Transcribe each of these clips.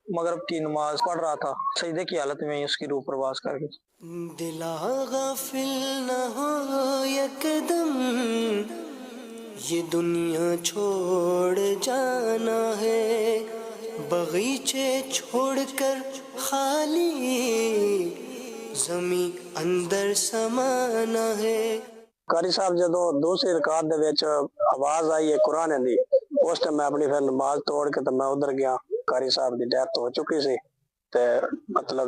مغرب کی نماز پڑھ رہا تھا، سجدے کی حالت میں ہی اس کی روح پرواز کر گئی۔ دلا غافل نہ ہو یکدم، یہ دنیا چھوڑ جانا ہے، باغیچے چھوڑ کر خالی زمیں اندر سمانا ہے۔ قاری صاحب جدو دوسری رکعت دے وچ آواز آئی ہے قرآن دی، اس ٹائم میں اپنی پھر نماز توڑ کے تو میں ادھر گیا، قاری صاحب دی ڈیتھ ہو چکی سی، تے مطلب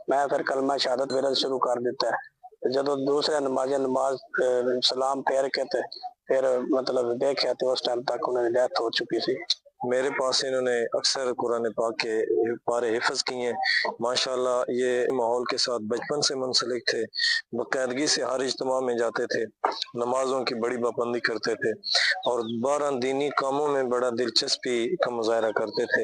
میں پھر کلمہ شہادت ورد شروع کر دیتا ہے۔ جدو دوسرے نمازی نماز سلام پھیر کے تے پھر مطلب دیکھا تو اس ٹائم تک انہوں نے ڈیتھ ہو چکی سی۔ میرے پاس انہوں نے اکثر قرآن پاک کے پارے حفظ کیے ہیں، ماشاءاللہ یہ ماحول کے ساتھ بچپن سے منسلک تھے، باقاعدگی سے ہر اجتماع میں جاتے تھے، نمازوں کی بڑی پابندی کرتے تھے اور بہرحال دینی کاموں میں بڑا دلچسپی کا مظاہرہ کرتے تھے۔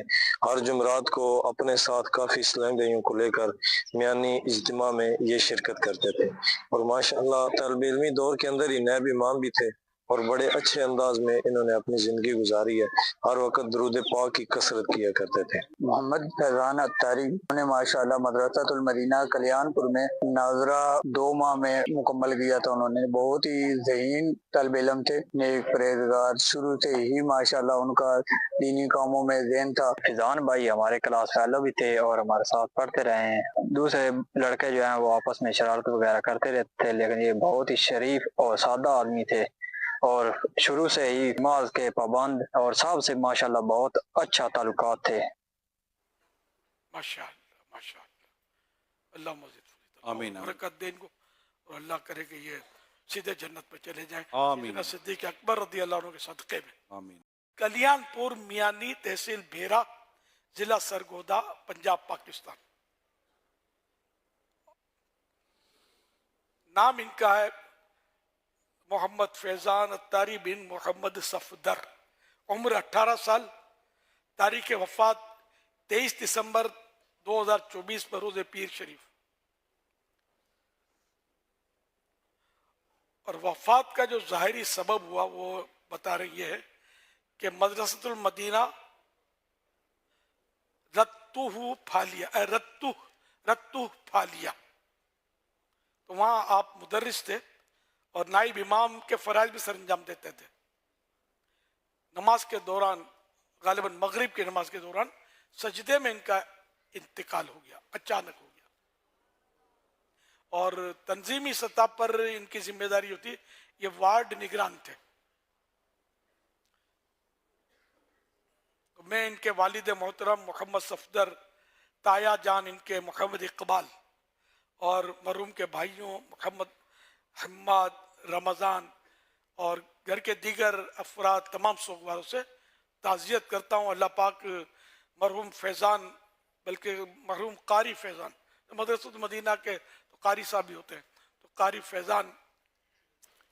ہر جمعرات کو اپنے ساتھ کافی اسلام بھائیوں کو لے کر میانی اجتماع میں یہ شرکت کرتے تھے اور ماشاءاللہ طالب علمی دور کے اندر ہی نائب امام بھی تھے اور بڑے اچھے انداز میں انہوں نے اپنی زندگی گزاری ہے، ہر وقت درود پاک کی کثرت کیا کرتے تھے۔ محمد فیضان اتاری نے ماشاءاللہ مدرسۃ المدینہ کلیان پور میں ناظرہ 2 ماہ میں مکمل کیا تھا۔ انہوں نے بہت ہی ذہین طالب علم تھے، نیک پرہیزگار، شروع سے ہی ماشاءاللہ ان کا دینی کاموں میں ذہن تھا۔ فیضان بھائی ہمارے کلاس فیلو بھی تھے اور ہمارے ساتھ پڑھتے رہے ہیں۔ دوسرے لڑکے جو ہیں وہ آپس میں شرارت وغیرہ کرتے رہتے تھے، لیکن یہ بہت ہی شریف اور سادہ آدمی تھے اور شروع سے ہی نماز کے پابند اور صاحب سے ماشاءاللہ بہت اچھا تعلقات تھے۔ ماشاءاللہ ماشاءاللہ، اللہ مزید آمین برکت دے ان کو اور اللہ کرے کہ یہ سیدھے جنت میں چلے جائیں آمین سیدنا صدیق اکبر رضی اللہ عنہ کے صدقے میں۔ آمین۔ کلیان پور میانی، تحصیل بھیرا، ضلع سرگودا، پنجاب، پاکستان۔ نام ان کا ہے محمد فیضان اتاری بن محمد صفدر، عمر 18 سال، تاریخ وفات 23 دسمبر 2024 پر روز پیر شریف۔ اور وفات کا جو ظاہری سبب ہوا وہ بتا رہی ہے کہ مدرسۃ المدینہ رتو پھالیا، تو وہاں آپ مدرس تھے اور نائب امام کے فرائض بھی سر انجام دیتے تھے۔ نماز کے دوران، غالباً مغرب کی نماز کے دوران، سجدے میں ان کا انتقال ہو گیا، اچانک ہو گیا، اور تنظیمی سطح پر ان کی ذمہ داری ہوتی، یہ وارڈ نگران تھے۔ میں ان کے والد محترم محمد صفدر، تایا جان ان کے محمد اقبال اور مرحوم کے بھائیوں محمد حماد، رمضان اور گھر کے دیگر افراد، تمام سوگواروں سے تعزیت کرتا ہوں۔ اللہ پاک مرحوم فیضان، بلکہ مرحوم قاری فیضان، مدرسۃ المدینہ کے تو قاری صاحب بھی ہوتے ہیں، تو قاری فیضان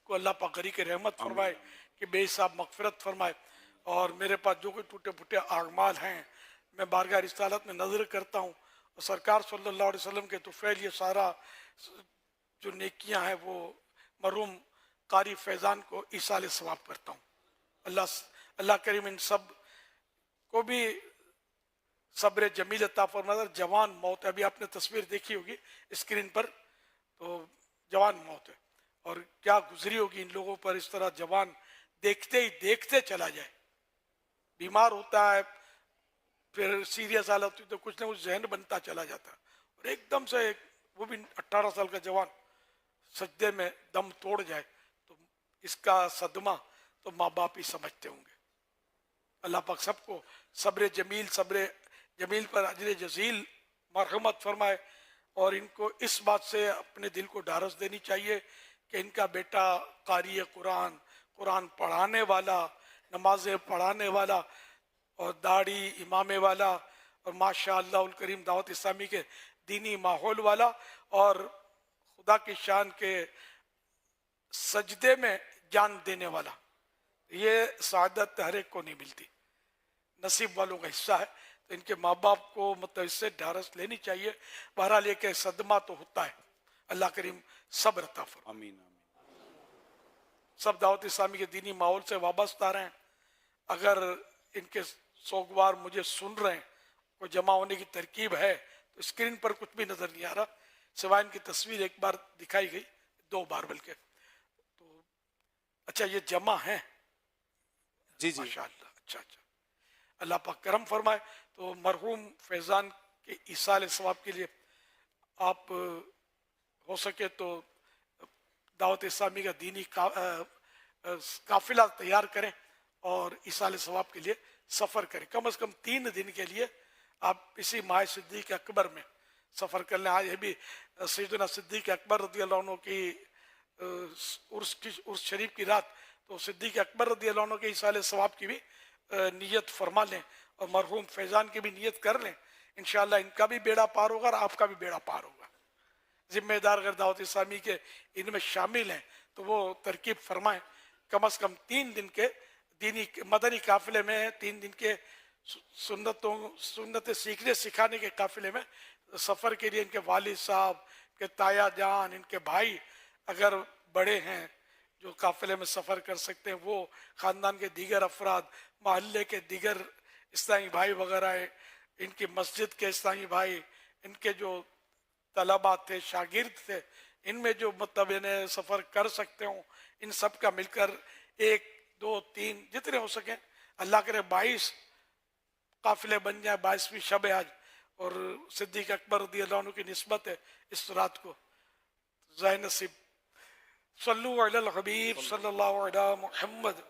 کو اللہ پاک غریق رحمت فرمائے کہ بے حساب مغفرت فرمائے، اور میرے پاس جو کوئی ٹوٹے پھوٹے اعمال ہیں میں بارگاہ رسالت میں نظر کرتا ہوں، اور سرکار صلی اللہ علیہ وسلم کے طفیل یہ سارا جو نیکیاں ہیں وہ مرحوم قاری فیضان کو ایصال ثواب کرتا ہوں۔ اللہ کریم ان سب کو بھی صبر جمیل عطا فرمائے۔ جوان موت ہے، ابھی آپ نے تصویر دیکھی ہوگی اسکرین پر، تو جوان موت ہے، اور کیا گزری ہوگی ان لوگوں پر، اس طرح جوان دیکھتے ہی دیکھتے چلا جائے، بیمار ہوتا ہے، پھر سیریس حالت ہوتی تو کچھ نہ کچھ ذہن بنتا چلا جاتا ہے، اور ایک دم سے وہ بھی 18 سال کا جوان سجدے میں دم توڑ جائے، تو اس کا صدمہ تو ماں باپ ہی سمجھتے ہوں گے۔ اللہ پاک سب کو صبر جمیل پر اجر جزیل مرحمت فرمائے، اور ان کو اس بات سے اپنے دل کو ڈھارس دینی چاہیے کہ ان کا بیٹا قاری قرآن پڑھانے والا، نمازیں پڑھانے والا، اور داڑھی امامے والا، اور ماشاء اللہ الکریم دعوت اسلامی کے دینی ماحول والا، اور خدا کی شان کے سجدے میں جان دینے والا، یہ سعادت ہر ایک کو نہیں ملتی، نصیب والوں کا حصہ ہے۔ تو ان کے ماں باپ کو مطلب اس سے ڈھارس لینی چاہیے۔ بہرحال یہ کہ صدمہ تو ہوتا ہے، اللہ کریم صبر عطا فرمائے۔ آمین آمین۔ سب دعوت اسلامی کے دینی ماحول سے وابستہ رہیں۔ اگر ان کے سوگوار مجھے سن رہے ہیں کو جمع ہونے کی ترکیب ہے تو اسکرین پر کچھ بھی نظر نہیں آ رہا سوائے ان کی تصویر ایک بار دکھائی گئی 2 بار بلکہ. تو اچھا یہ جمع ہیں جی جی ماشاءاللہ. اچھا اللہ پاک کرم فرمائے. تو مرحوم فیضان کے ایصال ثواب کے لیے آپ ہو سکے تو دعوت اسلامی کا دینی قافلہ تیار کریں اور ایصال ثواب کے لیے سفر کریں. کم از کم 3 دن کے لیے آپ اسی ماہ صدیق اکبر میں سفر کر لیں. آج یہ بھی سیدنا صدیق اکبر رضی اللہ عنہ کی عرس شریف کی رات, تو صدیق اکبر رضی اللہ عنہ کے ایصال ثواب کی بھی نیت فرما لیں اور مرحوم فیضان کی بھی نیت کر لیں. انشاءاللہ ان کا بھی بیڑا پار ہوگا اور آپ کا بھی بیڑا پار ہوگا. ذمہ دار اگر دعوت اسلامی کے ان میں شامل ہیں تو وہ ترکیب فرمائیں. کم از کم 3 دن کے دینی مدنی قافلے میں 3 دن کے سنتیں سیکھنے سکھانے کے قافلے میں سفر کے لیے ان کے والد صاحب کے تایا جان ان کے بھائی اگر بڑے ہیں جو قافلے میں سفر کر سکتے ہیں, وہ خاندان کے دیگر افراد, محلے کے دیگر اسلامی بھائی وغیرہ ہیں, ان کی مسجد کے اسلامی بھائی, ان کے جو طلباء تھے شاگرد تھے, ان میں جو مطلب انہیں سفر کر سکتے ہوں, ان سب کا مل کر 1 2 3 جتنے ہو سکیں, اللہ کرے 22 قافلے بن جائیں. 22ویں شب آج اور صدیق اکبر رضی اللہ عنہ کی نسبت ہے اس رات کو, ذائع نصیب. صلو علی الحبیب صلی اللہ علی محمد.